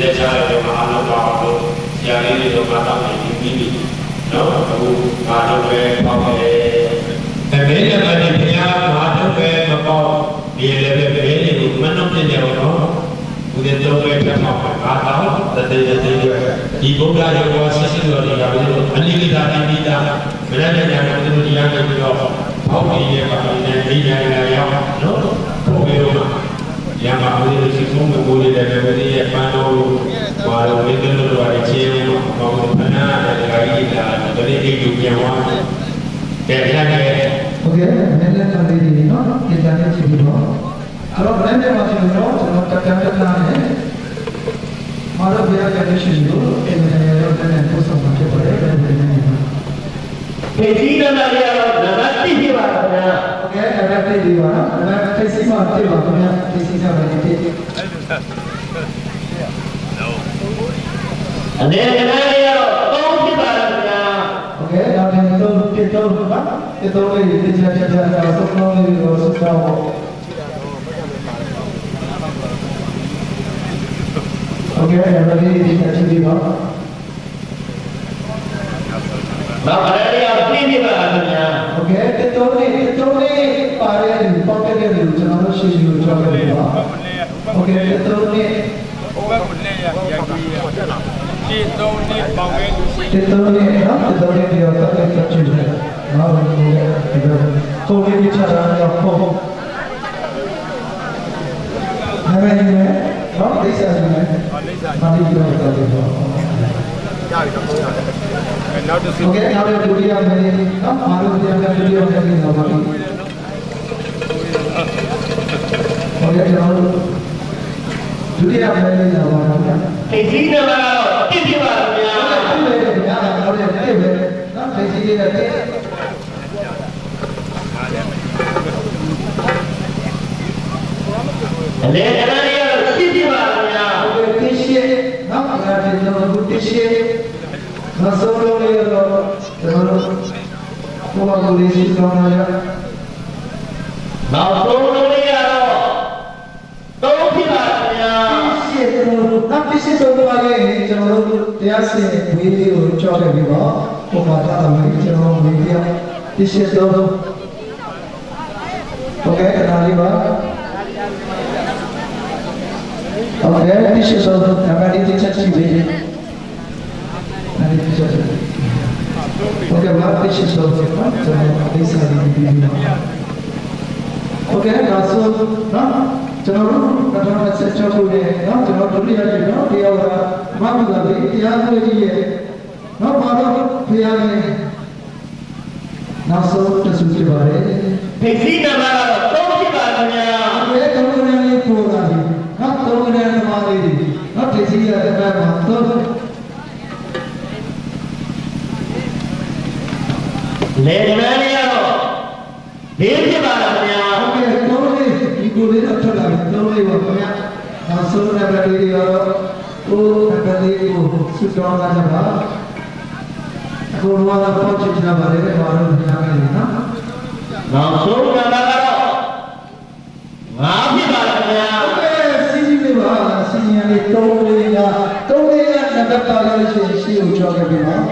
လက်ချတဲ့မှာအလုပ်တော်တို့ဆရာလေးတွေတော့မတော်နိုင်ဘူးပြီးနော်အခုငါတို့ပဲပေါ့တယ်တကယ်လည်းမတင်ဘုရားငါတို့ပဲမပေါ့ဒီလည်းပဲဘယ်လိုမနှုတ်ပြနေတော့ဘုရားတော်ပဲပြတ်မှာငါတော့တည်းဒီဗုဒ္ဓရဲ့ဝါဆစ်စစ်တော်တွေကဘယ်လိုအနိကိတာတိပိတာမရတဲ့ညာကိုတို့တရားနဲ့ပြီးတော့ဘောက်ကြီးရဲ့ပါနဲ့ဒီညာရရောက်နော်ဘုရားတို့ရမှာဘုရားရှိခိုးမှုကိုလည်းပဲဘုရားရဲ့ပန်းတော်ဘာလို့ဝိသုလို့ပါချင်းဘောက်ဖနာတဲ့ခါကြီးလာတယ်ဒီအိတ်ကိုပြန်သွားတယ်ခက်တယ်โอเคနည်းနည်းတော်လေးဒီနော်ဒီတန်းလေးကြည့်ပြီးတော့အဲ့တော့ brand မှာဆိုတော့ကျွန်တော်တက်လာတယ်မာရဘီယာရဲ့ mission ကိုအင်္ဂလိပ်လိုနဲ့ပို့ဆောင်မှာဖြစ်ပါတယ်ဒီဒီနံပါတ်ရတော့နံပါတ်1ပြပါခင်ဗျာโอเคနံပါတ်1ဒီပါနော်နံပါတ်1စီမှာပြပါခင်ဗျာဒီစီစားမယ်ဒီအနေနဲ့ရတော့3ပြပါခင်ဗျာโอเคနောက်ထပ်3ပြတော့ပါဒီတော့လေးဒီချက်ချက်တော့သုံးလုံးလေးကိုစုဆောင်โอเคနံပါတ်1ဒီချက်ဒီပါနောက်အဲ့ဒါပြင်းပြပါခင်ဗျာโอเคဒီတော့လေးပါရဲပေါက်တဲ့လူကျွန်တော်တို့ရှိရှိကိုကြောက်ကြပါโอเคဒီတော့လေးဟိုဘက်ကိုလက်ရရိုက်ပြီးဒီတော့နေပေါင်ခဲ့လို့ရှိဒီတော့လေးနော်ဒီတော့လေးပြောတော့တက်ချင်တယ်နော်ဒီတော့ကိုလေးချတာတော့ဟုတ်နာမည်နဲ့နော်လိပ်စာနေတယ်ပါဠိပြောတာတော့ကြာပြီတော့ရတယ်နောက်တစ်စုโอเคနောက်ဒုတိယမယ်နော်မာရုတရားကဒုတိယမယ်တော့ပါပြီโอเคကျွန်တော်ဒုတိယမယ်လည်းတော့ပါတော့ဒီနံပါတ်တော့1ပြပါခင်ဗျာဟုတ်တယ်ခင်ဗျာနောက်တဲ့နေ့ပဲနော်ဒီစီလေးနဲ့အနေနဲ့ရတော့1ပြပါခင်ဗျာဟုတ်ကဲ့တရှိနော်အဲ့ဒါကျွန်တော်တရှိမစိုးလို့ရတော့ကျွန်တော်ဘုရားကိုလေးစီကောင်းလာရနောက်ဆုံးလို့ရတော့3ပြပါခင်ဗျာတရှိတော့တရှိဆုံးသွားရင်ကျွန်တော်တို့တရားစင်ဝေးလေးကိုကြောက်ခဲ့ပြီးတော့ဘုရားထားတယ်ကျွန်တော်ဝေးပြတရှိတော့โอเคခဏလေးပါโอเคတရှိဆုံးနံပါတ်1ချက်ကြည့်ပေးတယ်အဲ့ဒီချက်โอเคဘာတရှိဆုံးကျွန်တော်ဒီစာလေးပြီးပြီโอเคနောက်ဆုံးနော်ကျွန်တော်တို့2016ခုနှစ်နော်ကျွန်တော်ဒုတိယနေ့နော်တရားဝါမမသာလေးတရားသွေးကြီးရဲ့နော်ဘာလို့ဖျားနေနောက်ဆုံးတဆူဖြစ်ပါတယ်ဒီနံပါတ်တော့3ပြပါခင်ဗျာဒီတုံးနေလေးပို့လာပြီနော်တုံးနေသမားလေးနော်ဒီစီရတဲ့ဘက်မှာတော့လေနံပါတ်ရတော့4ပြပါခင်ဗျာဟုတ်ကဲ့တုံးလေးဒီကိုလေးတော့ထွက်လာပြီတုံးလေးပါခင်ဗျာနောက်ဆုံးနံပါတ်လေးရောကိုနံပါတ်လေးကိုစုတောင်းလာကြပါကိုယ်တော်ကပေါ့ချင်ကြပါလေဘာလို့ညာနေလဲနော်နောက်ဆုံးနံပါတ်ကတော့5ပြပါခင်ဗျာဟုတ်ကဲ့စီးလေးပါစီးရင်လေး3လေးကနံပါတ်ပါလို့ရှိရင်ရှေ့ကိုကြောက်ခဲ့ပြီနော်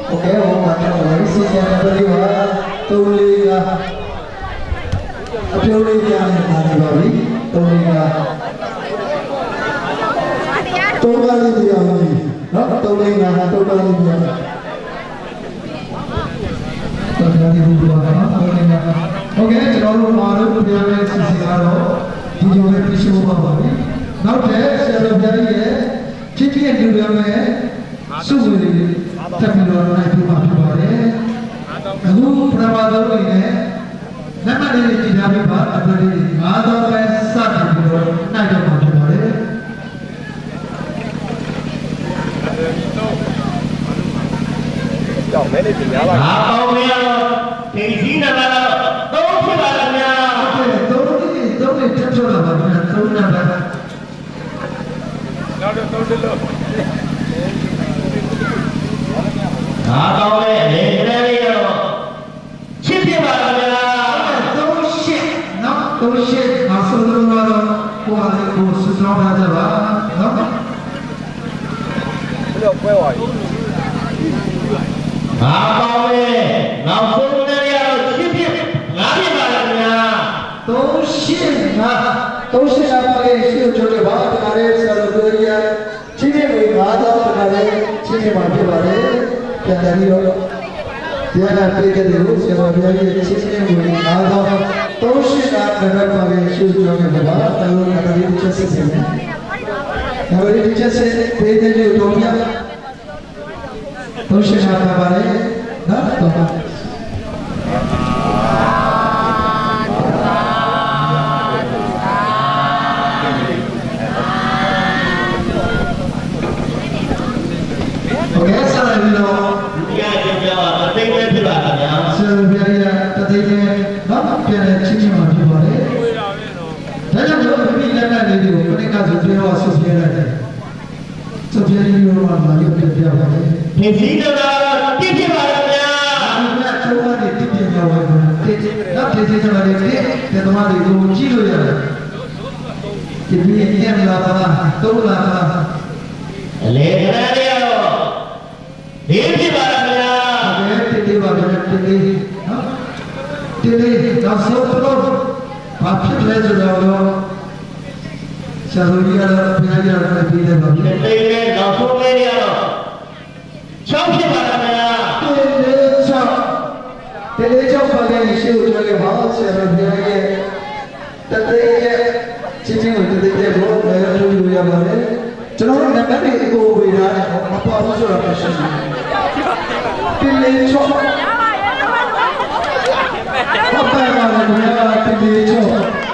โอเคဟောမှာတော့စီးရင်နံပါတ်လေးပါ3လေးကအပြုံးလေးပြန်နေတာပါပြီ3လေးက3ပါးလေးပြန်ပြီနော်3လေးက3ပါးလေးပြန်တော်တော်လေးဘူးပါနော်โอเคကျွန်တော်တို့မာလို့ပြန်လဲစီစီကတော့ဒီလိုပဲပြရှိဖို့ပါပဲနောက်တဲ့ဆရာတော်ဘုရားရဲ့ချစ်တဲ့လူတွေနဲ့စုဝေးတက်ပြီးတော့နိုင်ပြပါဖြစ်ပါတယ်အခုပရမတော်တွေနဲ့လက်မှတ်လေးကြည့်ထားပြီးပါအပလေး9တော့ပဲစတင်ပြီးတော့နိုင်တော့မှာဖြစ်ပါတယ်ကြောက်မဲလေးပြင်ရပါအားပေါင်းရတော့ဒီနံပါတ်တော့3ပြပါခင်ဗျာဟုတ်ကဲ့3နဲ့တက်ထွက်လာပါခင်ဗျာ3နံပါတ်နောက်တော့3လို့အားကောင်းတဲ့လေထဲလေးတော့ချစ်ပြပါခင်ဗျာ3နော်3နောက်ဆုံးတော့ကိုယ်ဟာကိုယ်စူးစမ်းထားကြပါနော် တော့ပွဲသွားပြီ ငါကောင်းလေနောက်ဆုံးတည်းရတော့ချစ်ဖြစ်ငါဖြစ်ပါလားခင်ဗျာ 385ပါလေရှိကြတယ်ဘာတခါလေးဆရာတော်ကြီးချင်းချင်းကို9000တခါလေးချင်းချင်းမှာဖြစ်ပါလေပြန်တယ်ပြီးတော့တရားနာပြေကြတယ်လို့ဆရာတော်ကြီးချင်းချင်းကို9000 385ပါလေရှိကြတယ်ဘာတော်တော်ကလေးချက်စစ်နေတယ်ဒါပေမဲ့ချက်စစ်ပေးတဲ့လူတို့ပြ385ပါလေနော်တော့ โอเคဆက်လိုက်ပြီးတော့ ဒီကကြပြောတာအသိပဲဖြစ်ပါခင်ဗျာ ဆရာတော်ဘုရားကြီးတသိတဲ့နော်ပြန်လဲချင်းချင်းမှာဖြစ်ပါလေ ဝေးတာပဲနော် ဒါကြောင့်ကျွန်တော်ဒီလက်နဲ့လေးတွေကိုခဏကဆိုပြောတော့ဆက်ပြလိုက်တယ်ဆက်ပြပြီးတော့မှလာရုပ်ပြပြပါလေ ဒီစည်းတော်ကတော့ပြည့်ဖြစ်ပါလားခင်ဗျာ အခုကချိုးကနေတိပြပြပါဘူးနောက်တစ်ချိန်ကျမှလည်းဒီသမားတွေကိုကြည့်လို့ရတယ်ဒီပြည့်ရလာပါတော့လာပါ အလေခဏလေးတော့ဒီဖြစ်ပါလားခင်ဗျာ တေးပါပဲတေးနော်တေးတော့ဆောတော့ဘာဖြစ်လဲဆိုတော့ဆရာတော်ကြီးကတော့ဘုရားကြီးကတော့ပြေးတယ်ပါဗျာ ဒီသိနဲ့နောက်ဆုံးလေးရတော့ချောင်းဖြစ်ပါလားခင်ဗျာ တေးချောင်းပါလေရှိဦးတယ်ဘာဆရာတော်ဘုရားရဲ့တတိယချင်းချင်းကိုတတိယကိုလည်းလုပ်လို့ရပါတယ်ကျွန်တော်တို့နံပါတ်တွေကိုဝေထားတယ်မပေါ်ဘူးဆိုတော့မရှိဘူးတေးချောင်းဘာပဲပါလဲဘုရားတေးချောင်း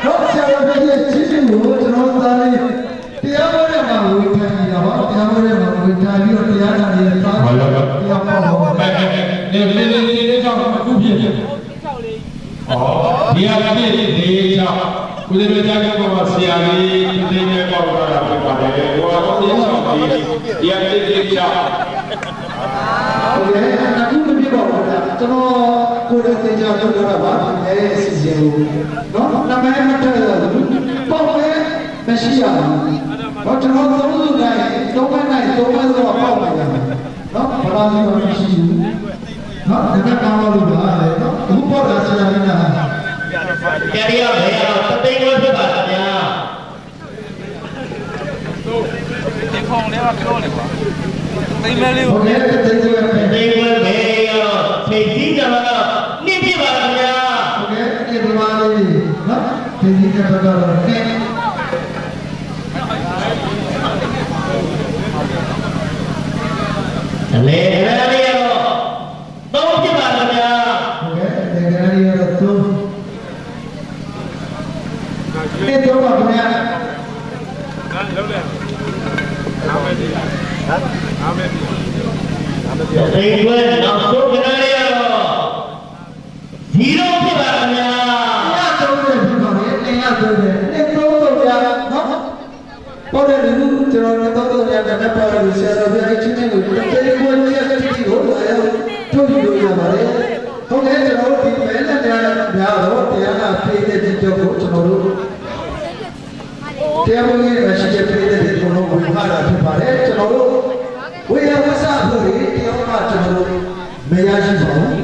တော့ဆရာတော်ဘုရားချင်းချင်းကိုကျွန်တော်သားလေးတရားပေါ်ရမှာဝေထားပြီးတော့တရားပေါ်ရမှာဝေထားပြီးတော့တရားနာနေတယ်သားတရားပေါ်ပါ နေကြောင့်အခုဖြစ်တယ်။ဩဒီဟာလည်းဒီကြောင့်ကုသလကြားကဘာဆရာလေးဒီနေ့ပေါ့တော့တာဖြစ်ပါတယ်။ဟိုကတော့ဒီကြောင့်ဒီဟာဒီကြောင့် ဟုတ်ကဲ့အခုမပြပါဘူးလားကျွန်တော်ကိုယ်တိုင်သင်ကြားလုပ်တာပါအဲအစီအစဉ်ကိုနော်နာမည်မထည့်ရဘူးပေါ့ပဲမရှိရဘူးဘာကျွန်တော်သုံးလို့နိုင်သုံးမနိုင်သုံးမဆိုတော့ပေါ့ပါလားနော်ဘာသာမျိုးမရှိဘူးနော်ဒါကကောင်းလို့ပါလေနော်အခုပေါ့တာဆရာကြီးက ကြရရဘယ်တော့တသိပဲဖြစ်ပါလားခင်ဗျာ ဒီခေါင်းလေးကပြောနေပါသိမဲလေး โอ ကို เคတိတ်ကျွေးပဲ တသိပဲဘယ်တော့သိစည်းတော်ကတော့နှိမ့်ဖြစ်ပါလားခင်ဗျာ โอเคဒီမှာလေးနော်ဒီဒီကတော့ကဲ အလေခဏလေးတော့သုံးဖြစ်ပါလားခင်ဗျာ โอเคဒီကနေ့ရတော့ဒီတော့ပါခင်ဗျာ ဟာလုံးလဲအားမယ်ဒီဟမ်အားမယ်ဒီ တသိပဲနောက်ဆုံးခဏလေးတော့0ဖြစ်ပါလားခင်ဗျာ 130ဖြစ်ပါလေ130 130ရနော်ပေါ်တယ်လူကျွန်တော်တို့130ရတဲ့ပေါ်တယ်ဆရာတော်ဘုရားချင်းချင်းကိုတေးကိုချက်တီကိုလာရောက်ထုတ်ပြီးလို့ရပါတယ်ဟုတ်ကဲ့ကျွန်တော်တို့ဒီမဲနဲ့တရားများတော့တရားနာပြေးတဲ့ဒီတော့ကိုကျွန်တော်တို့တရားဝင်မရှိတဲ့ပြေးတဲ့ဒီကိုလုံးဝင်လာတာဖြစ်ပါတယ်ကျွန်တော်တို့ဝေယဝဆဖို့ဒီတရားမှာကျွန်တော်တို့မရရှိပါဘူး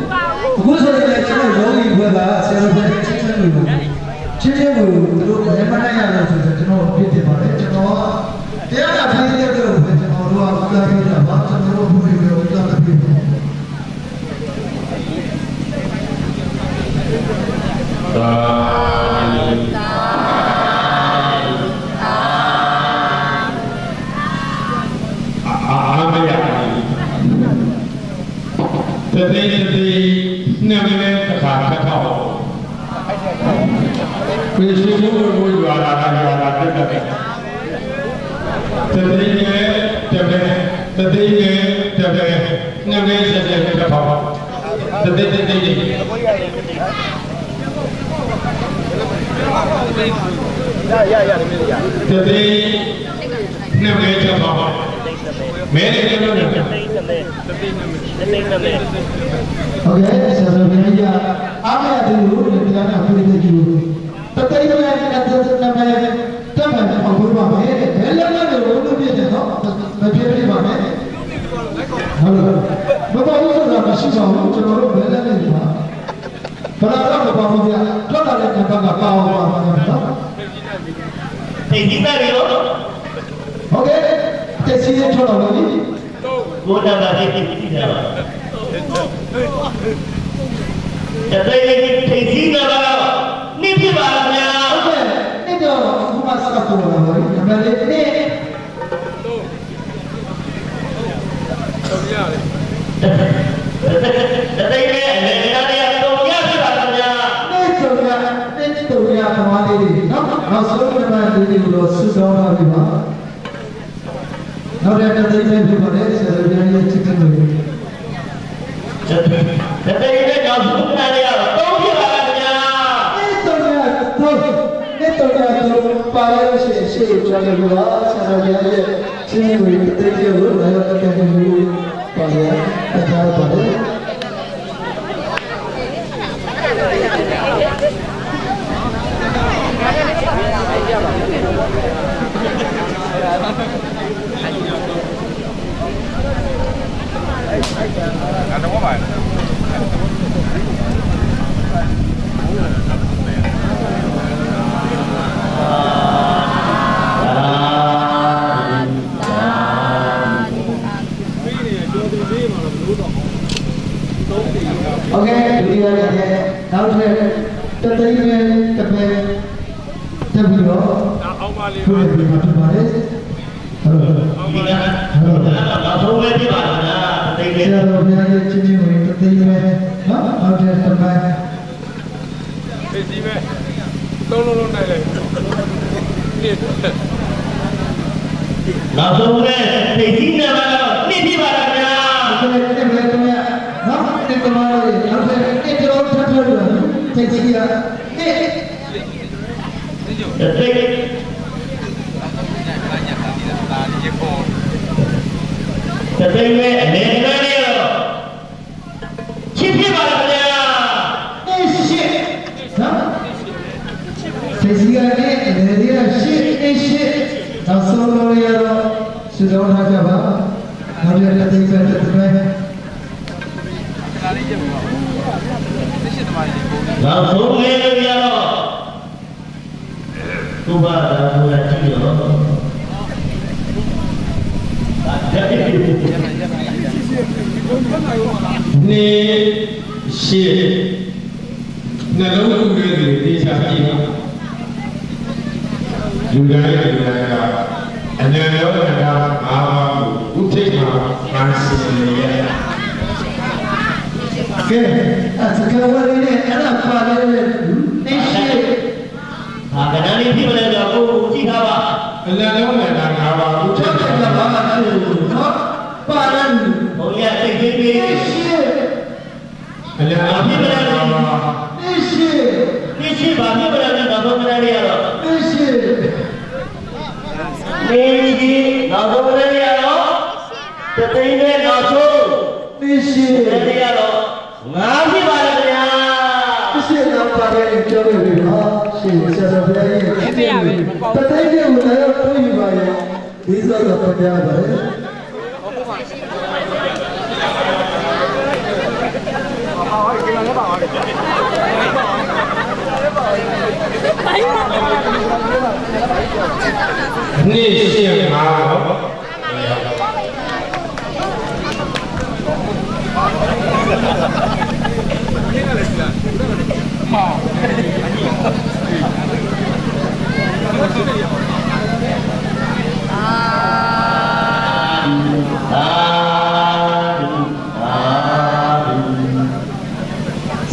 အခုဆိုရင်ကျွန်တော်ယောဂီဘွယ်ကဆရာတော်ဘုရားချင်းချင်းကိုချင်းချင်းကိုသူတို့မမနိုင်ရလို့ဆိုတော့ကျွန်တော်ပြည့်တယ်ပါတယ်ကျွန်တော်တရားနာပြေးတဲ့ကိုကျွန်တော်တို့ကဥဒ္ဒါပြတာပါကျွန်တော်တို့ဘုရားကိုဥဒ္ဒါပြတယ် အားမရဘူးတသိနှစ်မိနစ်တစ်ခါခတ်တော့ပြေရှိလို့ဘုရားလာတာတက်တယ်တသိနဲ့တက်တယ်တသိနဲ့တက်တယ်နှစ်မိနစ်ဆက်တက်ပါတသိတသိရတသိနှစ်မိနစ်တက်ပါမဲလေးကျလို့ရတယ် ဟုတ်ကဲ့ဆရာတော်ဘုရားအားမရတယ်လို့တရားနာပြေးတဲ့ကြီးတတိယနဲ့တတိယနဲ့တက်မယ်အောင်လို့ပါမယ်ဘယ်လည်းလည်းလို့ပြည့်တယ်နော်မပြည့်ပြပါမယ် ဟုတ်လားမပေါ်ဘူးဆိုတာမရှိပါဘူးကျွန်တော်တို့ဘယ်နဲ့နေပါဘာသာတော့မပေါ်ဘူးဗျာထွက်လာတဲ့နံပါတ်ကပါအောင်ပါမှာနော် သိဒီမဲ့ရော ဟုတ်ကဲ့တက်စီးထွက်လာလို့ဒီ ကိုနံပါတ်သိသိတယ်ပါတသိလေးသိသိနံပါတ်နိပြပါလားဗျာ ဟုတ်ကဲ့နေ့တော့ဘုရားစကားပေါ်လာပါပြီနံပါတ်လေးနေ့ တော့ရတယ် တသိလေးအနေနဲ့တော့ရပြပါလားဗျာ နေ့တော့ရနေ့တော့ရပမာလေးတွေနော်နောက်ဆုံးနံပါတ်လေးတွေကိုစူးစောင်းပါပြီပါနောက်တဲ့တသိလေးဖြစ်ပါတယ်ဆရာတော်ရဲ့ချစ်ခင်တွေ တသိလေးတော့ဘုရားရတော့ပြပါလားဗျာ နေ့တော့ရတော့ပါရရှိရှိကြောင်းလို့ပါဆရာတော်ရဲ့ချစ်ခင်တွေတသိလေးကိုလည်းအကယ်ဒမီပါရအားပါတယ် တော့ပါ โอเคဒုတိယနေ့နောက်ထပ်တသိန်းနဲ့တစ်ပဲတက်ပြီးတော့ အောင်ပါလေး ဖွင့်ပြီးမှဖြစ်ပါတယ်ဟုတ်ကဲ့ ဒီကနောက်ဆုံးပဲပြပါလားဗျာတသိ ဆ လေး ရာတော်ဘုရားရဲ့ချစ်ချင်းကိုတသိန်းနဲ့နော်နောက်ထပ်တစ်ပဲ သိစီမဲ့သုံးလုံးနိုင်လိုက်နေ့ နောက်ဆုံးပဲသိသိနံပါတ်တော့နိပြပါလားဗျာ ဒီနေ့တစ်ပဲတော့နော်ဒီကမားလေးနောက်ထပ်တစ်ကြောထပ်ထွက်လို့သိချင်ရနေ့ တသိတသိလေးအနေနဲ့တော့ချစ်ပြပါလားဗျာ နေ့ရှိနော်သိစီရနေ့လေဒီရရှိနေ့ရှိနောက်ဆုံးလို့ရတော့စူတော်ထားကြပါနောက်ထပ်တစ်သိန်းပဲတစ်ပဲ နောက်ဆုံးပဲလို့ရတော့သူဘာသာဘုရားကြည့်ရော နေရှိနှလုံးသွင်းတဲ့တေချာကြည့်ပါလူတိုင်းကအနန္တရောကတာငါးပါးကိုဥထိတ်မှာမန်းစင်ရဲ့ ကဲအစကဝရင်းနဲ့အဲ့ဒါပါလေနေရှိ ဟာကဏ္ဍလေးဖြစ်မလဲတော့ကိုကြည့်ထားပါ အနန္တရောကတာငါးပါးဥထိ ချော တ် က်တယ် မှာ ကဘာမှမဖြစ်ဘူးနော်ပါရန် ဘုရားသိသိပေး နေရှိ အနန္တရောကတာငါးပါး နေရှိ သိရှိပါဖြစ်မလဲတော့ဘုရားလေးရတော့ နေရှိ နေကြီးနောက်ဆုံးလေးရတော့တသိန်းနဲ့နောက်ဆုံး နေရှိ လေးရတော့ငါဖြစ်ပါလားဗျာ ရှိတော့ပါလေကြောက်နေပြီနော်ရှိဆရာတော်ဘုရားရဲ့တသိန်းကိုလည်းတွေ့ယူပါရဲ့ဒီစောတော့ပြပါလေ နေ့ရှိငါးပါး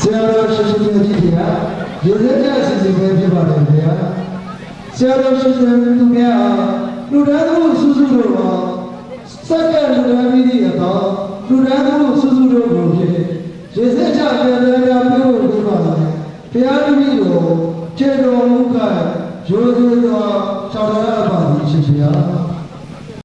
ဆရာတော်ရှိရှိကြီးကြီးဟာရေစက်ကြစီစီပဲဖြစ်ပါတယ်ဗျာဆရာတော်ရှိရှိသူများလူသားတို့စုစုတို့ဟာစက္ကလူသားမိသည့်အတော်လူသားတို့စုစုတို့ကိုဖြင့်ရေစက်ကြပြန်ပြန်ပြုလို့ပြပါလားဘုရားတပည့်တော်ခြေတော်မူကရိုးရိုးသော၆တော်ရပါ